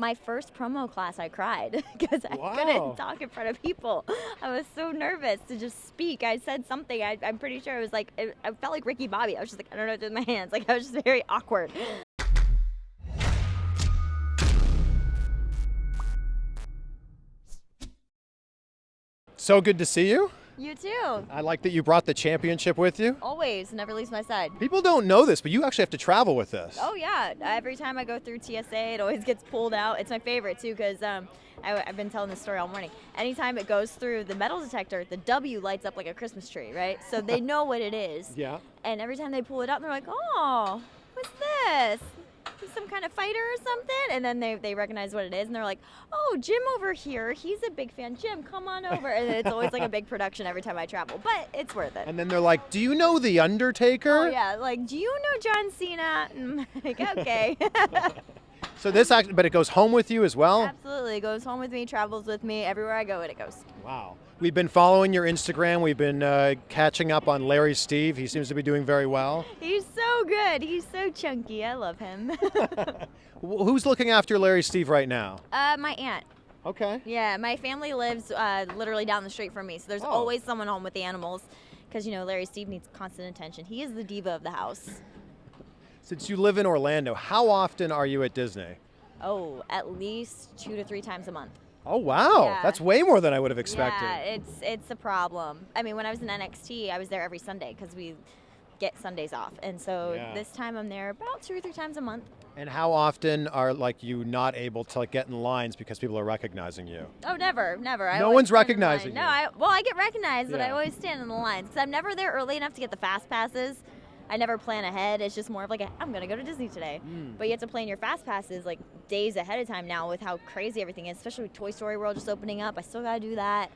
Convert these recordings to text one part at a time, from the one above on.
My first promo class, I cried because I couldn't talk in front of people. I was so nervous to just speak. I said something. I'm pretty sure it was like, I felt like Ricky Bobby. I was just like, I don't know what to do with my hands. Like, I was just very awkward. So good to see you. You too. I like that you brought the championship with you. Always, never leaves my side. People don't know this, but you actually have to travel with this. Oh yeah, every time I go through TSA, it always gets pulled out. It's my favorite too, because I've been telling this story all morning. Anytime it goes through the metal detector, the W lights up like a Christmas tree, right? So they know what it is. Yeah. And every time they pull it out, they're like, oh, what's this? Some kind of fighter or something? And then they recognize what it is, and they're like, oh, Jim over here, he's a big fan. Jim, come on over. And it's always like a big production every time I travel, but it's worth it. And then they're like, do you know The Undertaker? Oh yeah, like, do you know John Cena? And I'm like, okay. So this actually, but it goes home with you as well? Absolutely, it goes home with me, travels with me, everywhere I go it goes. Wow. We've been following your Instagram. We've been catching up on Larry Steve. He seems to be doing very well. He's so good. He's so chunky. I love him. Who's looking after Larry Steve right now? My aunt. Okay. Yeah, my family lives literally down the street from me, so there's always someone home with the animals because, you know, Larry Steve needs constant attention. He is the diva of the house. Since you live in Orlando, how often are you at Disney? Oh, at least 2 to 3 times a month. Oh, wow. Yeah. That's way more than I would have expected. Yeah, it's a problem. I mean, when I was in NXT, I was there every Sunday because we get Sundays off. And so this time I'm there about 2 or 3 times a month. And how often are you not able to get in lines because people are recognizing you? Oh, never. No one's recognizing you. No, I get recognized, but I always stand in the lines because I'm never there early enough to get the fast passes. I never plan ahead. It's just more of like, I'm going to go to Disney today. But you have to plan your fast passes like days ahead of time now with how crazy everything is, especially with Toy Story World just opening up. I still got to do that.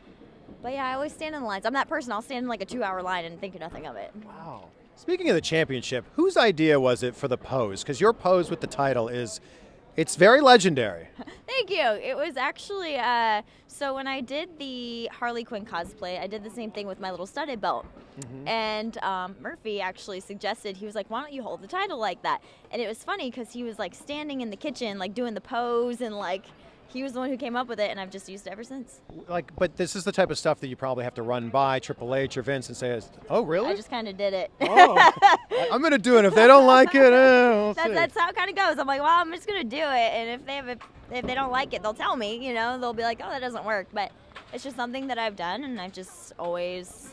But yeah, I always stand in the lines. I'm that person. I'll stand in like a 2-hour line and think nothing of it. Wow. Speaking of the championship, whose idea was it for the pose? Because your pose with the title it's very legendary. Thank you. It was actually, so when I did the Harley Quinn cosplay, I did the same thing with my little studded belt. And Murphy actually suggested, he was like, why don't you hold the title like that? And it was funny because he was like standing in the kitchen, like doing the pose, and like he was the one who came up with it, and I've just used it ever since. But this is the type of stuff that you probably have to run by Triple H or Vince and say, oh, really? I just kind of did it. Oh, I'm going to do it. If they don't like it, we'll see. That's how it kind of goes. I'm like, well, I'm just going to do it. And if they don't like it, they'll tell me, you know, they'll be like, oh, that doesn't work. But it's just something that I've done, and I've just always,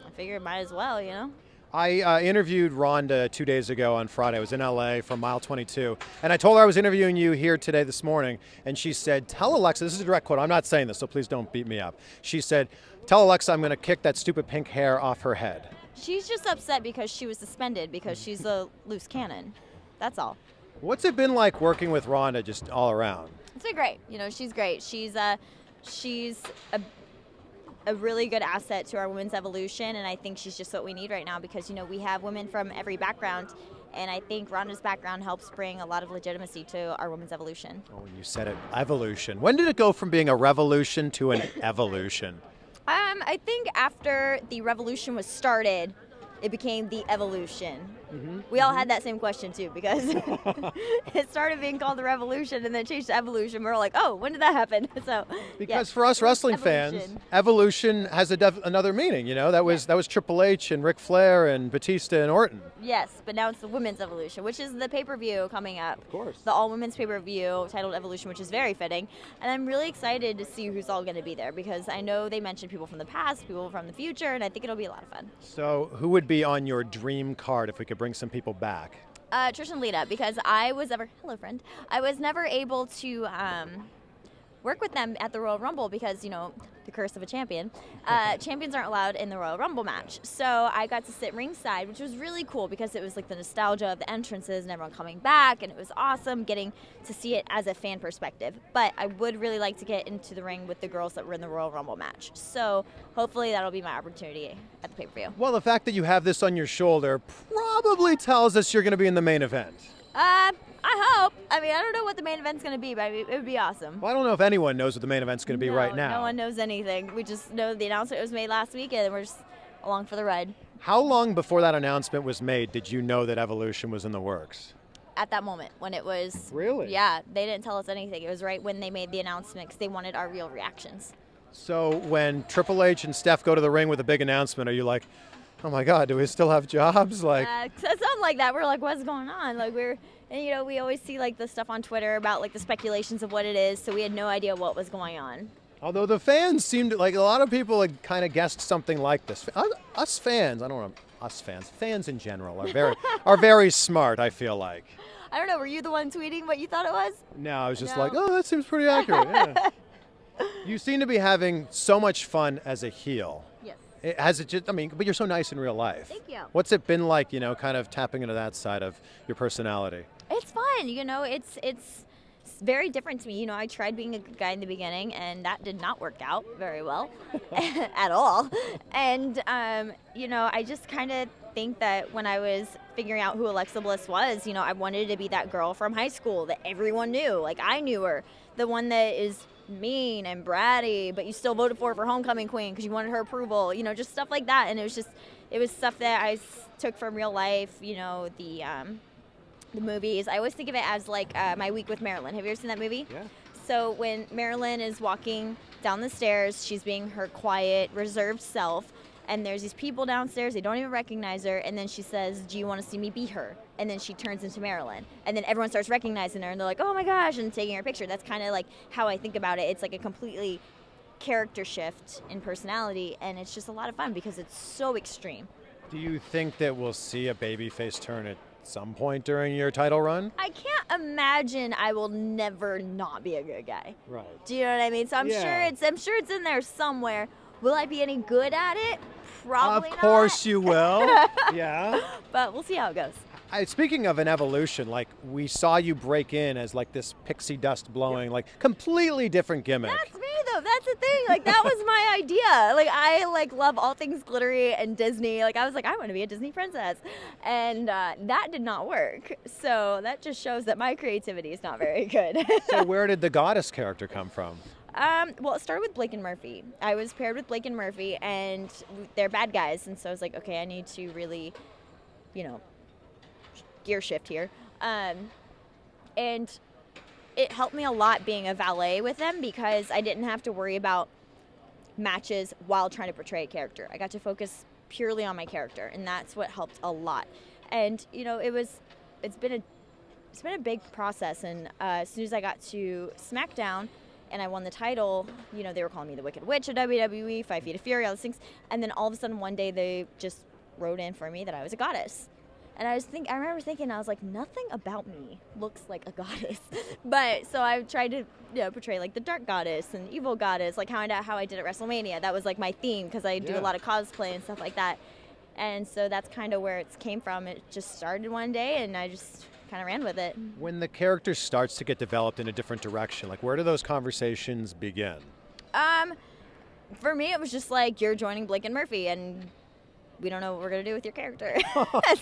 I figure it might as well, you know? I interviewed Ronda 2 days ago on Friday. I was in LA for Mile 22, and I told her I was interviewing you here today this morning, and she said, tell Alexa, this is a direct quote, I'm not saying this, so please don't beat me up. She said, tell Alexa I'm going to kick that stupid pink hair off her head. She's just upset because she was suspended because she's a loose cannon. That's all. What's it been like working with Ronda just all around? It's been great. You know, she's great. She's a really good asset to our women's evolution, and I think she's just what we need right now because, you know, we have women from every background, and I think Ronda's background helps bring a lot of legitimacy to our women's evolution. Oh, you said it, evolution. When did it go from being a revolution to an evolution? I think after the revolution was started, it became the evolution. We all had that same question too because it started being called the revolution and then changed to evolution. We were like, oh, when did that happen? So because for us wrestling fans, evolution has another meaning. You know, that was Triple H and Ric Flair and Batista and Orton. Yes, but now it's the women's evolution, which is the pay-per-view coming up. Of course. The all-women's pay-per-view titled Evolution, which is very fitting. And I'm really excited to see who's all going to be there because I know they mentioned people from the past, people from the future, and I think it'll be a lot of fun. So who would be on your dream card if we could bring some people back? Trish and Lita, because hello friend, I was never able to work with them at the Royal Rumble because, you know, the curse of a champion. Champions aren't allowed in the Royal Rumble match. So I got to sit ringside, which was really cool because it was like the nostalgia of the entrances and everyone coming back, and it was awesome getting to see it as a fan perspective. But I would really like to get into the ring with the girls that were in the Royal Rumble match. So hopefully that'll be my opportunity at the pay-per-view. Well, the fact that you have this on your shoulder probably tells us you're going to be in the main event. I hope. I mean, I don't know what the main event's going to be, but it would be awesome. Well, I don't know if anyone knows what the main event's going to be right now. No one knows anything. We just know the announcement was made last week, and we're just along for the ride. How long before that announcement was made did you know that Evolution was in the works? at that moment when it was. Really? Yeah, they didn't tell us anything. It was right when they made the announcement because they wanted our real reactions. So when Triple H and Steph go to the ring with a big announcement, are you like, oh my God, do we still have jobs? Like, something like that. We're like, what's going on? Like and we always see like the stuff on Twitter about like the speculations of what it is. So we had no idea what was going on. although the fans seemed like a lot of people had kind of guessed something like this. Us fans, I don't want to. Us fans in general are very smart. I feel like. I don't know. Were you the one tweeting what you thought it was? No, I was just like, oh, that seems pretty accurate. Yeah. You seem to be having so much fun as a heel. Yes. But you're so nice in real life. Thank you. What's it been like, kind of tapping into that side of your personality? It's fun. It's very different to me. I tried being a good guy in the beginning, and that did not work out very well at all. And, I just kind of think that when I was figuring out who Alexa Bliss was, I wanted to be that girl from high school that everyone knew. Like, I knew her. The one that is mean and bratty, but you still voted for her for homecoming queen because you wanted her approval, just stuff like that. And it was stuff that I took from real life, the movies. I always think of it as like My Week with Marilyn. Have you ever seen that movie? Yeah. So when Marilyn is walking down the stairs, she's being her quiet, reserved self, and there's these people downstairs, they don't even recognize her, and then she says, do you want to see me beat her? And then she turns into Marilyn. And then everyone starts recognizing her, and they're like, oh my gosh, and taking her picture. That's kind of like how I think about it. It's like a completely character shift in personality, and it's just a lot of fun because it's so extreme. Do you think that we'll see a babyface turn at some point during your title run? I can't imagine I will never not be a good guy. Right. Do you know what I mean? So I'm sure it's in there somewhere. Will I be any good at it? Probably not. Of course you will. Yeah. But we'll see how it goes. Speaking of an evolution, like we saw you break in as like this pixie dust blowing, like completely different gimmick. That's me though. That's the thing. Like that was my idea. Like I love all things glittery and Disney. Like I was like, I want to be a Disney princess, and that did not work. So that just shows that my creativity is not very good. So where did the goddess character come from? Well, it started with Blake and Murphy. I was paired with Blake and Murphy, and they're bad guys, and so I was like, okay, I need to really, gear shift here. And it helped me a lot being a valet with them because I didn't have to worry about matches while trying to portray a character. I got to focus purely on my character, and that's what helped a lot. And it's been a big process. And as soon as I got to SmackDown and I won the title, they were calling me the Wicked Witch of WWE, 5 Feet of Fury, all those things. And then all of a sudden one day they just wrote in for me that I was a goddess. And I remember thinking, I was like, nothing about me looks like a goddess. But so I tried to portray like the dark goddess and evil goddess, like how I did at WrestleMania. That was like my theme because I do a lot of cosplay and stuff like that. And so that's kind of where it came from. It just started one day and I just kind of ran with it. When the character starts to get developed in a different direction, like where do those conversations begin? For me, it was just like, you're joining Blake and Murphy and we don't know what we're going to do with your character.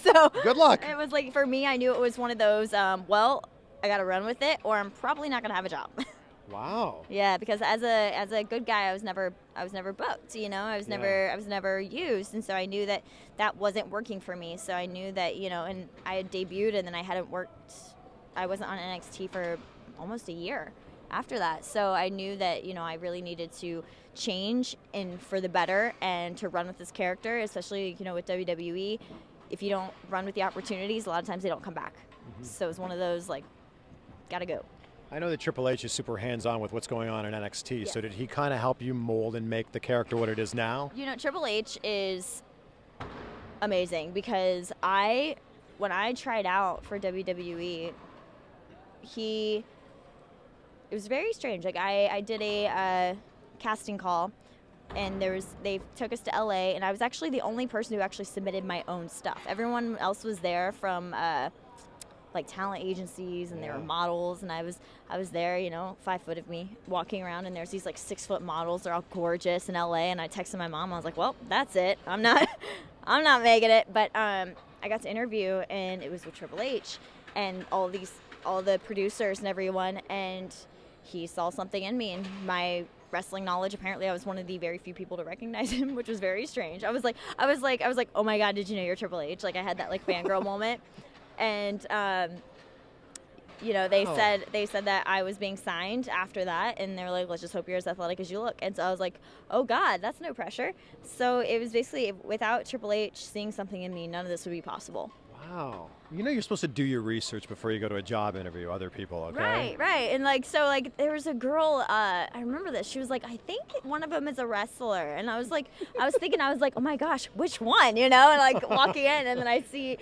So good luck. It was like, for me, I knew it was one of those, well, I got to run with it or I'm probably not going to have a job. Wow. Yeah, because as a good guy, I was never booked, I was never used, and so I knew that wasn't working for me. So I knew that, and I had debuted and then I wasn't on NXT for almost a year after that. So I knew that, I really needed to change and for the better and to run with this character, especially, with WWE. If you don't run with the opportunities, a lot of times they don't come back. Mm-hmm. So it's one of those like, gotta go. I know that Triple H is super hands-on with what's going on in NXT, Yeah. So did he kind of help you mold and make the character what it is now? Triple H is amazing because when I tried out for WWE, it was very strange. Like I did a casting call and they took us to LA and I was actually the only person who actually submitted my own stuff. Everyone else was there from like talent agencies and there were models and I was there, 5 foot of me walking around and there's these like 6 foot models. They're all gorgeous in LA and I texted my mom. I was like, well, that's it. I'm not making it. But I got to interview and it was with Triple H and all the producers and everyone, and he saw something in me and my wrestling knowledge. Apparently I was one of the very few people to recognize him, which was very strange. I was like, oh my God, did you know you're Triple H? Like I had that like fangirl moment. And They Oh. said that I was being signed after that, and they were like, let's just hope you're as athletic as you look. And so I was like, oh God, that's no pressure. So it was basically, without Triple H seeing something in me, none of this would be possible. Wow. You're supposed to do your research before you go to a job interview, other people, okay? Right. And there was a girl, I remember this. She was like, I think one of them is a wrestler. And I was thinking, oh my gosh, which one? And like walking in, and then I see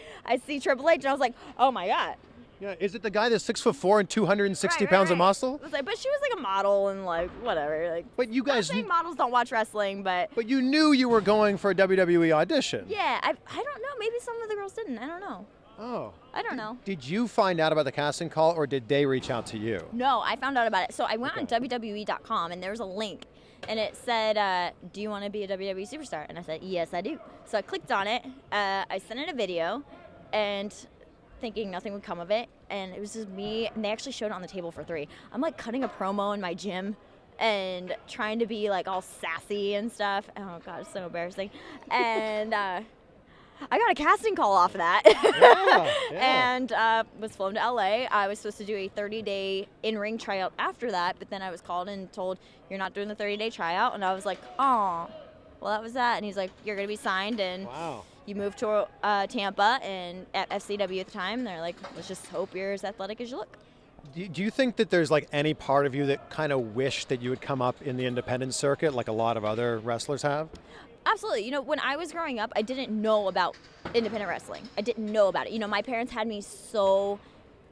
Triple H, and I was like, oh my God. Yeah, is it the guy that's 6'4" and 260 Right, pounds of right. muscle? It was like, but she was like a model and like whatever. Like, But you guys, not saying models don't watch wrestling, but you knew you were going for a WWE audition. yeah, I don't know. Maybe some of the girls didn't. I don't know. Oh. I don't know. Did you find out about the casting call, or did they reach out to you? No, I found out about it. So I went on WWE.com, and there was a link, and it said, do you want to be a WWE superstar? And I said, yes, I do. So I clicked on it. I sent in a video, and thinking nothing would come of it, and it was just me, and they actually showed it on the table for $3. I'm like cutting a promo in my gym and trying to be like all sassy and stuff. Oh God, it's so embarrassing. And I got a casting call off of that. Yeah. And was flown to LA. I was supposed to do a 30-day in-ring tryout after that, but then I was called and told, you're not doing the 30-day tryout. And I was like, oh, well, that was that. And he's like, you're going to be signed, and Wow. you moved to Tampa and at FCW at the time. And they're like, let's just hope you're as athletic as you look. Do you think that there's like any part of you that kind of wished that you would come up in the independent circuit like a lot of other wrestlers have? Absolutely. When I was growing up, I didn't know about independent wrestling. I didn't know about it. My parents had me so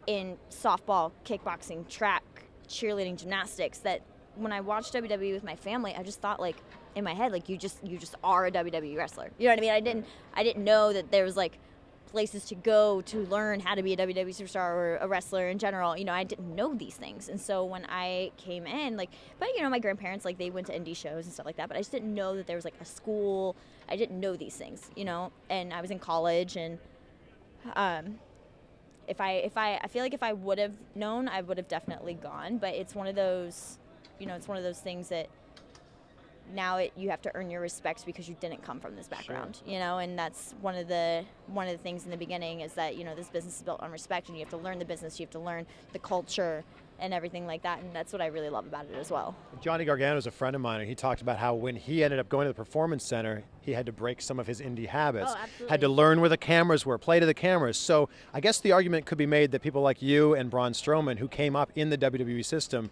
in softball, kickboxing, track, cheerleading, gymnastics that when I watched WWE with my family, I just thought like in my head, like you just are a WWE wrestler. You know what I mean? I didn't know that there was like places to go to learn how to be a WWE superstar or a wrestler in general. I didn't know these things. And so when I came in, but my grandparents, they went to indie shows and stuff like that, but I just didn't know that there was a school. I didn't know these things, and I was in college, and I feel like if I would have known, I would have definitely gone, but it's one of those, it's one of those things that now you have to earn your respect because you didn't come from this background, and that's one of the things in the beginning is that, this business is built on respect, and you have to learn the business, you have to learn the culture and everything like that, and that's what I really love about it as well. Johnny Gargano is a friend of mine, and he talked about how when he ended up going to the Performance Center, he had to break some of his indie habits. Oh, absolutely. Had to learn where the cameras were, play to the cameras. So I guess the argument could be made that people like you and Braun Strowman, who came up in the WWE system,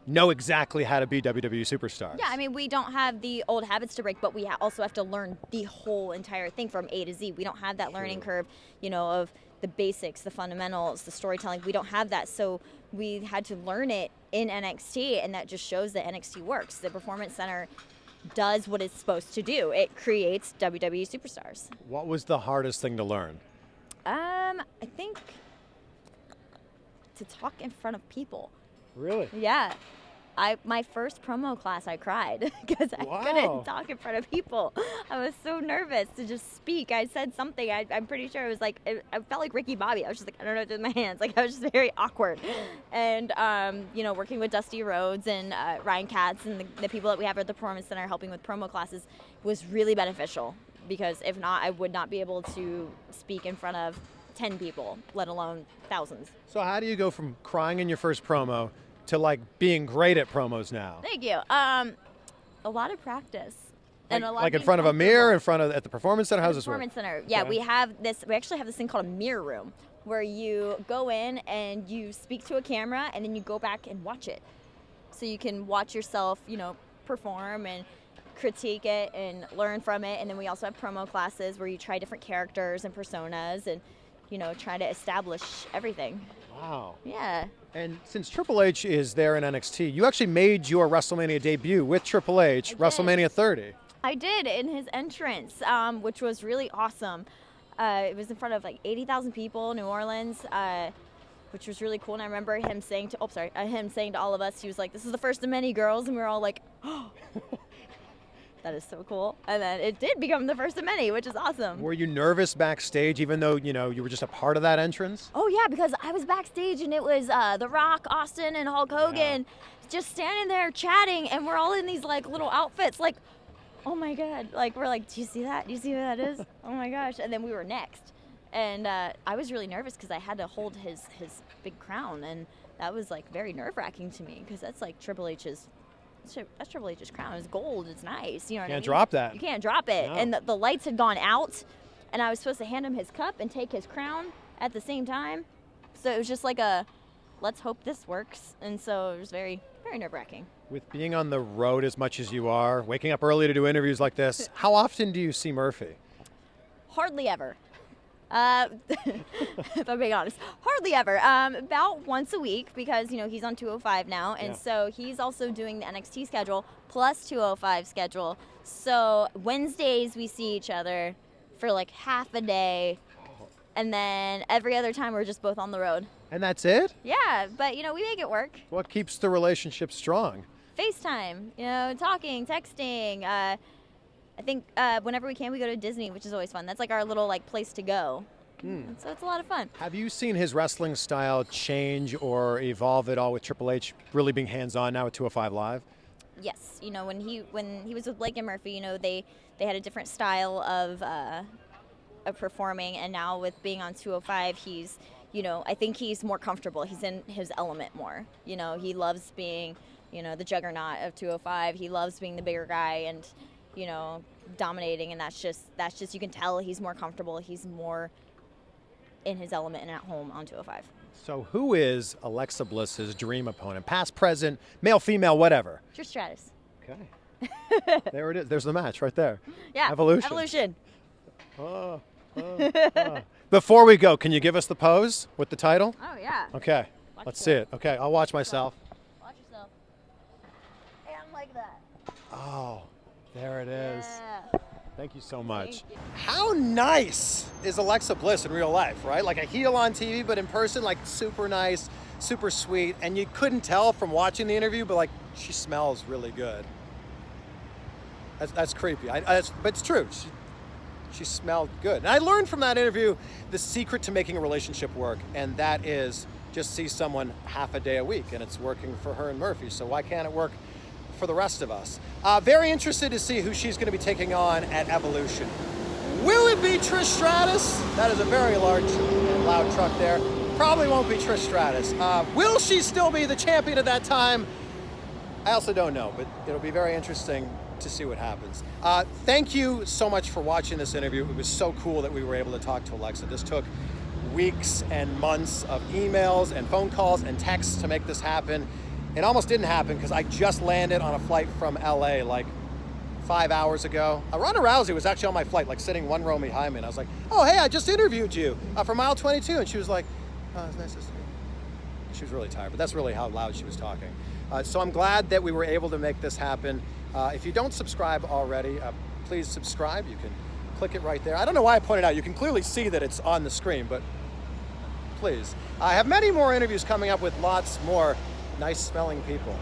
know exactly how to be WWE superstars. Yeah, we don't have the old habits to break, but we also have to learn the whole entire thing from A to Z. We don't have that learning curve, of the basics, the fundamentals, the storytelling. We don't have that, so we had to learn it in NXT, and that just shows that NXT works. The Performance Center does what it's supposed to do. It creates WWE superstars. What was the hardest thing to learn? I think to talk in front of people. Really? Yeah. My first promo class, I cried because I couldn't talk in front of people. I was so nervous to just speak. I said something. I'm pretty sure it was I felt like Ricky Bobby. I was just like, I don't know what to do with my hands. I was just very awkward. And, working with Dusty Rhodes and Ryan Katz and the people that we have at the Performance Center helping with promo classes was really beneficial, because if not, I would not be able to speak in front of 10 people, let alone thousands. So how do you go from crying in your first promo to being great at promos now? Thank you. A lot of practice. And a lot in front of a mirror, at the Performance Center? How's this work? Performance Center. Yeah, Okay. we actually have this thing called a mirror room, where you go in and you speak to a camera, and then you go back and watch it. So you can watch yourself, perform and critique it and learn from it. And then we also have promo classes where you try different characters and personas and, try to establish everything. Wow. Yeah. And since Triple H is there in NXT, you actually made your WrestleMania debut with Triple H, WrestleMania 30. I did, in his entrance, which was really awesome. It was in front of 80,000 people, New Orleans, which was really cool. And I remember him saying to all of us, he was like, "This is the first of many, girls," and we were all like, "Oh." That is so cool. And then it did become the first of many, which is awesome. Were you nervous backstage, even though, you were just a part of that entrance? Oh, yeah, because I was backstage, and it was The Rock, Austin, and Hulk Hogan just standing there chatting, and we're all in these, little outfits, oh, my God. We're like, do you see that? Do you see who that is? Oh, my gosh. And then we were next. And I was really nervous because I had to hold his big crown, and that was like very nerve-wracking to me because that's like Triple H's crown. It's gold. It's nice. You know what I mean? Can't drop that. You can't drop it. No. And the lights had gone out, and I was supposed to hand him his cup and take his crown at the same time. So it was just like a, let's hope this works. And so it was very, very nerve-wracking. With being on the road as much as you are, waking up early to do interviews like this, how often do you see Murphy? Hardly ever. If I'm being honest, hardly ever. About once a week because, you know, he's on 205 now. And so he's also doing the NXT schedule plus 205 schedule. So Wednesdays we see each other for like half a day. And then every other time we're just both on the road. And that's it? Yeah, but, you know, we make it work. What keeps the relationship strong? FaceTime, you know, talking, texting. I think whenever we can, we go to Disney, which is always fun. That's like our little like place to go. So it's a lot of fun. Have you seen his wrestling style change or evolve at all with Triple H really being hands-on now with 205 Live? Yes, you know, when he was with Blake and Murphy, you know, they had a different style of performing, and now with being on 205, he's, you know, I think he's more comfortable. He's in his element more. You know, he loves being, you know, the juggernaut of 205. He loves being the bigger guy and, you know, dominating, and that's just you can tell he's more comfortable. He's more in his element and at home on 205. So who is Alexa Bliss's dream opponent? Past, present, male, female, whatever. Trish Stratus. Okay. There it is. There's the match right there. Yeah. Evolution. Before we go, can you give us the pose with the title? Oh, yeah. Okay. Let's see it. Okay, I'll watch myself. Watch yourself. And like that. Oh, there it is. Yeah. Thank you so much. Thank you. How nice is Alexa Bliss in real life, right? Like a heel on TV, but in person, like super nice, super sweet. And you couldn't tell from watching the interview, but like she smells really good. That's creepy. But it's true. She smelled good. And I learned from that interview the secret to making a relationship work, and that is just see someone half a day a week, and it's working for her and Murphy. So why can't it work for the rest of us? Very interested to see who she's going to be taking on at Evolution. Will it be Trish Stratus? That is a very large and loud truck there. Probably won't be Trish Stratus. Will she still be the champion at that time? I also don't know, but it'll be very interesting to see what happens. Thank you so much for watching this interview. It was so cool that we were able to talk to Alexa. This took weeks and months of emails and phone calls and texts to make this happen. It almost didn't happen because I just landed on a flight from LA like 5 hours ago. Ronda Rousey was actually on my flight, like sitting one row behind me, and I was like, oh, hey, I just interviewed you for mile 22. And she was like, oh, it's nice to see you. She was really tired, but that's really how loud she was talking. So I'm glad that we were able to make this happen. If you don't subscribe already, please subscribe. You can click it right there. I don't know why I pointed out. You can clearly see that it's on the screen, but please. I have many more interviews coming up with lots more nice smelling people.